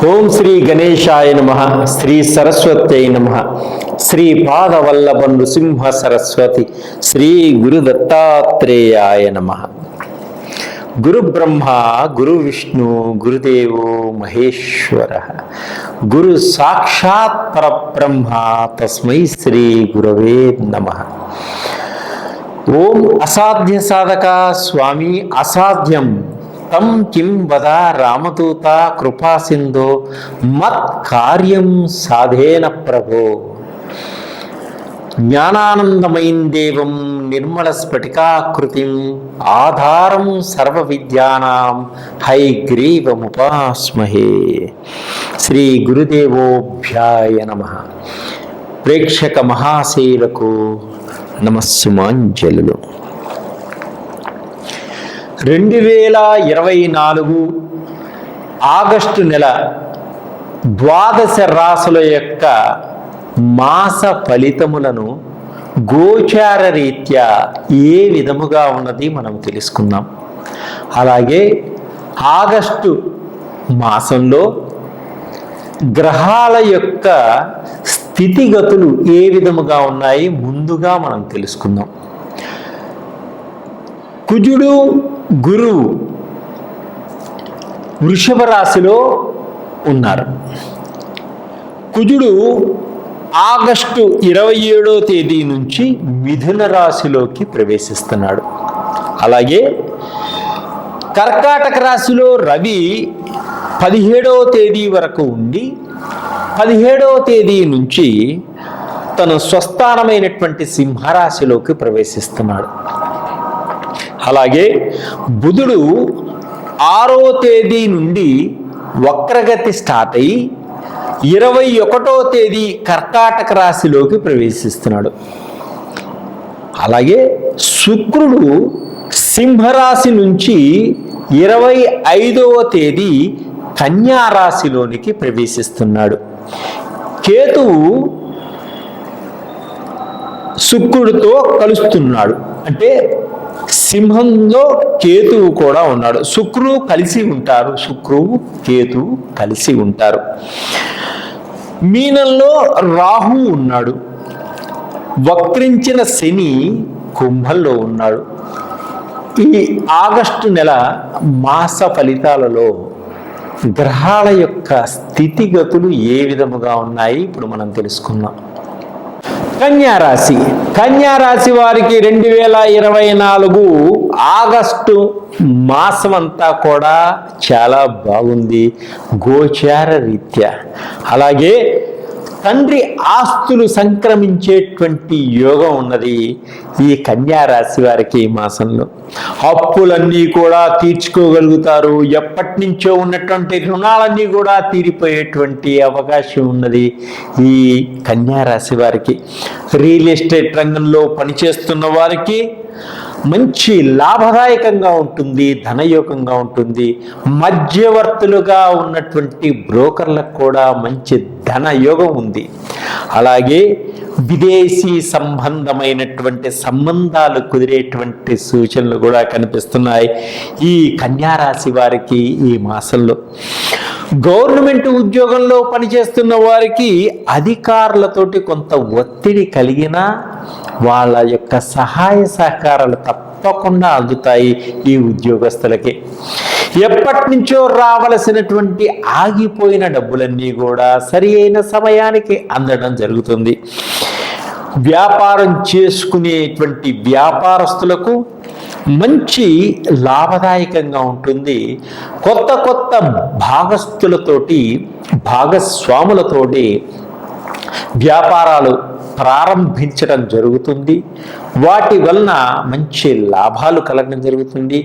ఓం శ్రీ గణేశాయ నమః. శ్రీ సరస్వత్యై నమః. శ్రీ పాదవల్లభ నృసింహ సరస్వతి శ్రీ గురు దత్తాత్రేయాయ నమః. గురు బ్రహ్మ గురు విష్ణు గురుదేవో మహేశ్వర గురు సాక్షాత్ పరబ్రహ్మ తస్మై శ్రీ గురవే నమః. ఓం అసాధ్య సాధక స్వామి అసాధ్యం తం కిం వద రామదూత కృపా సింధో మత్ కార్యం సాధేన ప్రభో. జ్ఞానానందమయం దేవం నిర్మల స్ఫటికాకృతిం ఆధారం సర్వ విద్యానాం హయగ్రీవముపాస్మహే. శ్రీ గురుదేవోభ్యాయ నమః. ప్రేక్షక మహాశయులకు నమస్సుమాంజలులు. 2024 ఆగస్టు నెల ద్వాదశ రాశుల యొక్క మాస ఫలితములను గోచార రీత్యా ఏ విధముగా ఉన్నది మనం తెలుసుకుందాం. అలాగే ఆగస్టు మాసంలో గ్రహాల యొక్క స్థితిగతులు ఏ విధముగా ఉన్నాయి ముందుగా మనం తెలుసుకుందాం. కుజుడు గురువు వృషభ రాశిలో ఉన్నారు. కుజుడు ఆగస్టు 27వ తేదీ నుంచి మిథున రాశిలోకి ప్రవేశిస్తున్నాడు. అలాగే కర్కాటక రాశిలో రవి 17వ తేదీ వరకు ఉండి 17వ తేదీ నుంచి తన స్వస్థానమైనటువంటి సింహరాశిలోకి ప్రవేశిస్తున్నాడు. అలాగే బుధుడు 6వ తేదీ నుండి వక్రగతి స్టార్ట్ అయ్యి 21వ తేదీ కర్కాటక రాశిలోకి ప్రవేశిస్తున్నాడు. అలాగే శుక్రుడు సింహరాశి నుంచి 25వ తేదీ కన్యా రాశిలోనికి ప్రవేశిస్తున్నాడు. కేతువు శుక్రుడితో కలుస్తున్నాడు, అంటే సింహంలో కేతువు కూడా ఉన్నాడు. శుక్రువు కలిసి ఉంటారు, శుక్రువు కేతువు కలిసి ఉంటారు. మీనంలో రాహు ఉన్నాడు. వక్రించిన శని కుంభంలో ఉన్నాడు. ఈ ఆగస్టు నెల మాస ఫలితాలలో గ్రహాల యొక్క స్థితిగతులు ఏ విధముగా ఉన్నాయి ఇప్పుడు మనం తెలుసుకుందాం. కన్యారాశి. కన్యారాశి వారికి 2024 ఆగస్టు మాసం అంతా కూడా చాలా బాగుంది గోచార రీత్యా. అలాగే తండ్రి ఆస్తులు సంక్రమించేటువంటి యోగం ఉన్నది ఈ కన్యారాశి వారికి ఈ మాసంలో. అప్పులన్నీ కూడా తీర్చుకోగలుగుతారు. ఎప్పటి నుంచో ఉన్నటువంటి రుణాలన్నీ కూడా తీరిపోయేటువంటి అవకాశం ఉన్నది ఈ కన్యారాశి వారికి. రియల్ ఎస్టేట్ రంగంలో పనిచేస్తున్న వారికి మంచి లాభదాయకంగా ఉంటుంది, ధనయోగంగా ఉంటుంది. మధ్యవర్తులుగా ఉన్నటువంటి బ్రోకర్లకు కూడా మంచి ధనయోగం ఉంది. అలాగే విదేశీ సంబంధమైనటువంటి సంబంధాలు కుదిరేటువంటి సూచనలు కూడా కనిపిస్తున్నాయి ఈ కన్యారాశి వారికి ఈ మాసంలో. గవర్నమెంట్ ఉద్యోగంలో పనిచేస్తున్న వారికి అధికారులతోటి కొంత ఒత్తిడి కలిగినా వాళ్ళ యొక్క సహాయ సహకారాలు తప్పకుండా అందుతాయి ఈ ఉద్యోగస్తులకి. ఎప్పటి నుంచో రావలసినటువంటి ఆగిపోయిన డబ్బులన్నీ కూడా సరి అయిన సమయానికి అందడం జరుగుతుంది. వ్యాపారం చేసుకునేటువంటి వ్యాపారస్తులకు మంచి లాభదాయకంగా ఉంటుంది. కొత్త కొత్త భాగస్వాములతోటి వ్యాపారాలు ప్రారంభించడం జరుగుతుంది. వాటి వలన మంచి లాభాలు కలగడం జరుగుతుంది.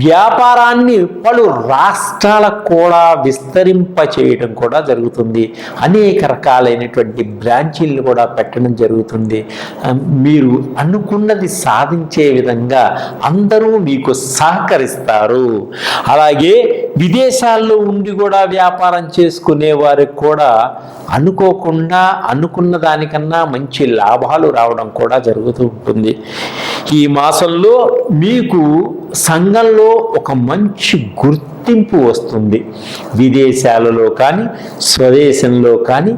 వ్యాపారాన్ని పలు రాష్ట్రాలకు కూడా విస్తరింప చేయడం కూడా జరుగుతుంది. అనేక రకాలైనటువంటి బ్రాంచీలు కూడా పెట్టడం జరుగుతుంది. మీరు అనుకున్నది సాధించే విధంగా అందరూ మీకు సహకరిస్తారు. అలాగే విదేశాల్లో ఉండి కూడా వ్యాపారం చేసుకునే వారికి కూడా అనుకోకుండా అనుకున్న దానికన్నా మంచి లాభాలు రావడం కూడా జరుగుతూ ఉంటుంది. జరుగుతుంది. ఈ మాసంలో మీకు సంఘంలో ఒక మంచి గుర్తింపు వస్తుంది. విదేశాలలో కానీ స్వదేశంలో కానీ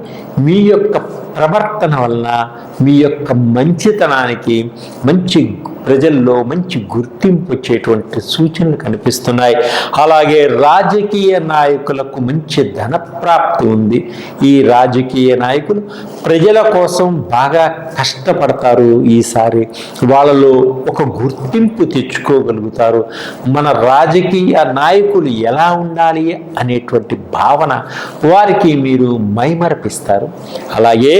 మీ యొక్క ప్రవర్తన వలన మీ యొక్క మంచితనానికి ప్రజల్లో మంచి గుర్తింపు వచ్చేటువంటి సూచనలు కనిపిస్తున్నాయి. అలాగే రాజకీయ నాయకులకు మంచి ధనప్రాప్తి ఉంది. ఈ రాజకీయ నాయకులు ప్రజల కోసం బాగా కష్టపడతారు. ఈసారి వాళ్ళలో ఒక గుర్తింపు తెచ్చుకోగలుగుతారు. మన రాజకీయ నాయకులు ఎలా ఉండాలి అనేటువంటి భావన వారికి మీరు మైమరపిస్తారు. అలాగే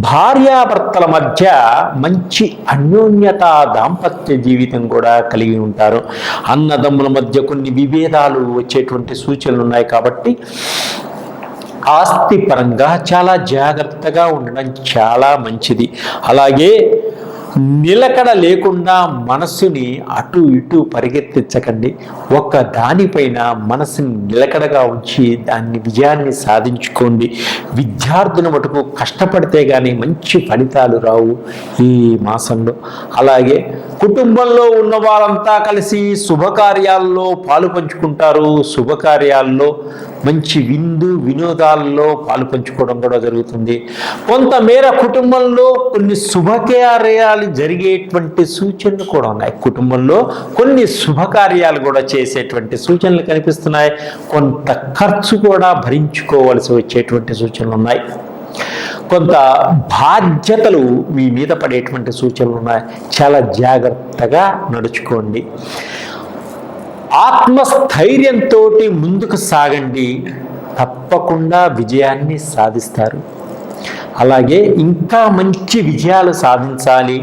భార్యాభర్తల మధ్య మంచి అన్యోన్యత దాంపత్య జీవితం కూడా కలిగి ఉంటారు. అన్నదమ్ముల మధ్య కొన్ని విభేదాలు వచ్చేటువంటి సూచనలు ఉన్నాయి. కాబట్టి ఆస్తి పరంగా చాలా జాగ్రత్తగా ఉండడం చాలా మంచిది. అలాగే నిలకడ లేకుండా మనస్సుని అటు ఇటు పరిగెత్తించకండి. ఒక్క దానిపైన మనసుని నిలకడగా ఉంచి దాన్ని విజయాన్ని సాధించుకోండి. విద్యార్థుల మటుకు కష్టపడితే కానీ మంచి ఫలితాలు రావు ఈ మాసంలో. అలాగే కుటుంబంలో ఉన్న వారంతా కలిసి శుభకార్యాల్లో పాలు పంచుకుంటారు. శుభకార్యాల్లో మంచి వినోదాల్లో పాలు పంచుకోవడం కూడా జరుగుతుంది. కొంతమేర కుటుంబంలో కొన్ని శుభకార్యాలు జరిగేటువంటి సూచనలు కూడా ఉన్నాయి. కుటుంబంలో కొన్ని శుభకార్యాలు కూడా చేసేటువంటి సూచనలు కనిపిస్తున్నాయి. కొంత ఖర్చు కూడా భరించుకోవలసి వచ్చేటువంటి సూచనలు ఉన్నాయి. కొంత బాధ్యతలు మీ మీద పడేటువంటి సూచనలు ఉన్నాయి. చాలా జాగ్రత్తగా నడుచుకోండి. ఆత్మస్థైర్యంతో ముందుకు సాగండి. తప్పకుండా విజయాన్ని సాధిస్తారు. అలాగే ఇంకా మంచి విజయాలు సాధించాలి,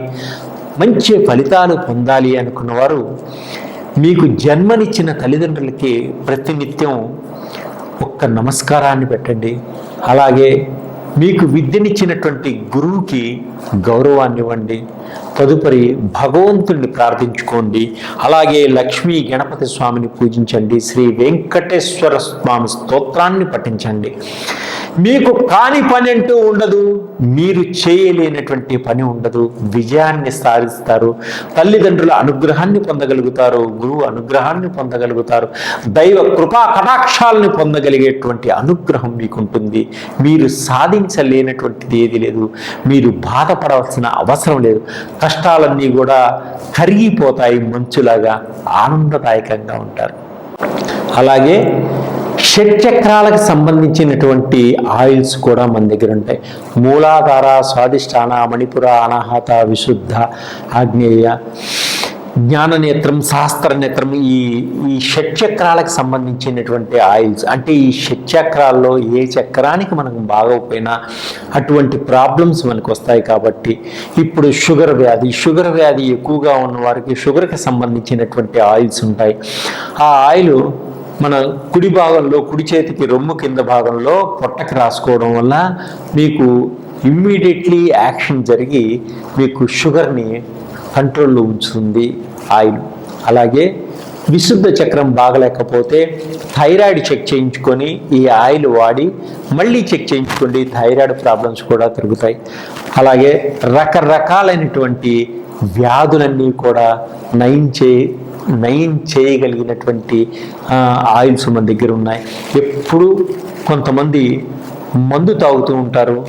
మంచి ఫలితాలు పొందాలి అనుకున్నవారు మీకు జన్మనిచ్చిన తల్లిదండ్రులకి ప్రతినిత్యం ఒక్క నమస్కారాన్ని పెట్టండి. అలాగే మీకు విద్యనిచ్చినటువంటి గురువుకి గౌరవాన్ని ఇవ్వండి. తదుపరి భగవంతుడిని ప్రార్థించుకోండి. అలాగే లక్ష్మీ గణపతి స్వామిని పూజించండి. శ్రీ వెంకటేశ్వర స్వామి స్తోత్రాన్ని పఠించండి. మీకు కాని పని అంటూ ఉండదు. మీరు చేయలేనటువంటి పని ఉండదు. విజయాన్ని సాధిస్తారు. తల్లిదండ్రుల అనుగ్రహాన్ని పొందగలుగుతారు. గురువు అనుగ్రహాన్ని పొందగలుగుతారు. దైవ కృపా కటాక్షాలను పొందగలిగేటువంటి అనుగ్రహం మీకుంటుంది. మీరు సాధించలేనటువంటిది ఏది లేదు. మీరు బాధపడవలసిన అవసరం లేదు. కష్టాలన్నీ కూడా కరిగిపోతాయి. మంచులాగా ఆనందదాయకంగా ఉంటారు. అలాగే షట్చక్రాలకు సంబంధించినటువంటి ఆయిల్స్ కూడా మన దగ్గర ఉంటాయి. మూలాధార, స్వాదిష్టాన, మణిపుర, అనాహత, విశుద్ధ, ఆగ్నేయ, జ్ఞాననేత్రం, సహస్రనేత్రం, ఈ షట్చక్రాలకు సంబంధించినటువంటి ఆయిల్స్. అంటే ఈ షట్చక్రాల్లో ఏ చక్రానికి మనకు బాగోపోయినా అటువంటి ప్రాబ్లమ్స్ మనకు వస్తాయి. కాబట్టి ఇప్పుడు షుగర్ వ్యాధి ఎక్కువగా ఉన్న వారికి షుగర్కి సంబంధించినటువంటి ఆయిల్స్ ఉంటాయి. ఆ ఆయిల్ మన కుడి భాగంలో, కుడి చేతికి రొమ్ము కింద భాగంలో పొట్టకి రాసుకోవడం వల్ల మీకు ఇమ్మీడియట్లీ యాక్షన్ జరిగి మీకు షుగర్ని కంట్రోల్లో ఉంచుతుంది ఆయిల్. అలాగే విశుద్ధ చక్రం బాగలేకపోతే థైరాయిడ్ చెక్ చేయించుకొని ఈ ఆయిల్ వాడి మళ్ళీ చెక్ చేయించుకోండి. థైరాయిడ్ ప్రాబ్లమ్స్ కూడా తిరుగుతాయి. అలాగే రకరకాలైనటువంటి వ్యాధులన్నీ కూడా నయం చేయగలిగినటువంటి ఆయిల్స్ మన దగ్గర ఉన్నాయి. ఎప్పుడు కొంతమంది మందు తాగుతూ ఉంటారు.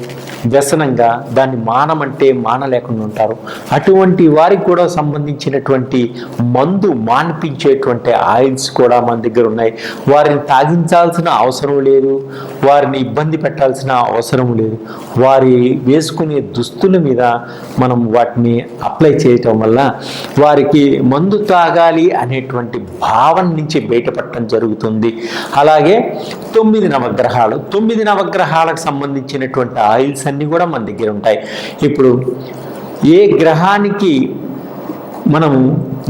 వ్యసనంగా దాన్ని మానమంటే మానలేకుండా ఉంటారు. అటువంటి వారికి కూడా సంబంధించినటువంటి మందు మాన్పించేటువంటి ఆయిల్స్ కూడా మన దగ్గర ఉన్నాయి. వారిని తాగించాల్సిన అవసరం లేదు. వారిని ఇబ్బంది పెట్టాల్సిన అవసరం లేదు. వారి వేసుకునే దుస్తుల మీద మనం వాటిని అప్లై చేయటం వల్ల వారికి మందు తాగాలి అనేటువంటి భావన నుంచి బయటపడటం జరుగుతుంది. అలాగే 9 నవగ్రహాలకు సంబంధించినటువంటి ఆయిల్స్ అన్నీ కూడా మన దగ్గర ఉంటాయి. ఇప్పుడు ఏ గ్రహానికి మనము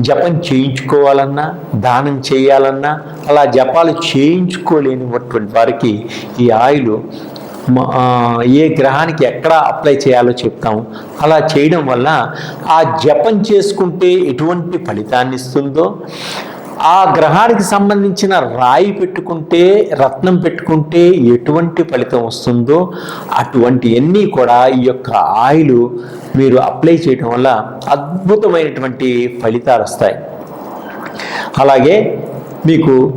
జపం చేయించుకోవాలన్నా, దానం చేయాలన్నా, అలా జపాలు చేయించుకోలేనిటువంటి వారికి ఈ ఆయిల్ ఏ గ్రహానికి ఎక్కడ అప్లై చేయాలో చెప్తాము. అలా చేయడం వల్ల ఆ జపం చేసుకుంటే ఎటువంటి ఫలితాన్ని ఇస్తుందో, ఆ గ్రహానికి సంబంధించిన రాయి పెట్టుకుంటే, రత్నం పెట్టుకుంటే ఎటువంటి ఫలితం వస్తుందో అటువంటి అన్నీ కూడా ఈ యొక్క ఆయిల్ మీరు అప్లై చేయటం వల్ల అద్భుతమైనటువంటి ఫలితాలు వస్తాయి. అలాగే మీకు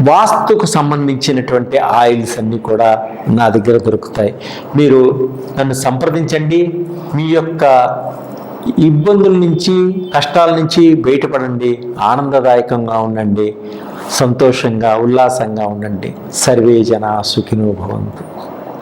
వాస్తుకు సంబంధించినటువంటి ఆయిల్స్ అన్నీ కూడా నా దగ్గర దొరుకుతాయి. మీరు నన్ను సంప్రదించండి. మీ యొక్క ఇబ్బందుల నుంచి, కష్టాల నుంచి బయటపడండి, ఆనందదాయకంగా ఉండండి, సంతోషంగా ఉల్లాసంగా ఉండండి. సర్వే జనా సుఖినో భవంతు.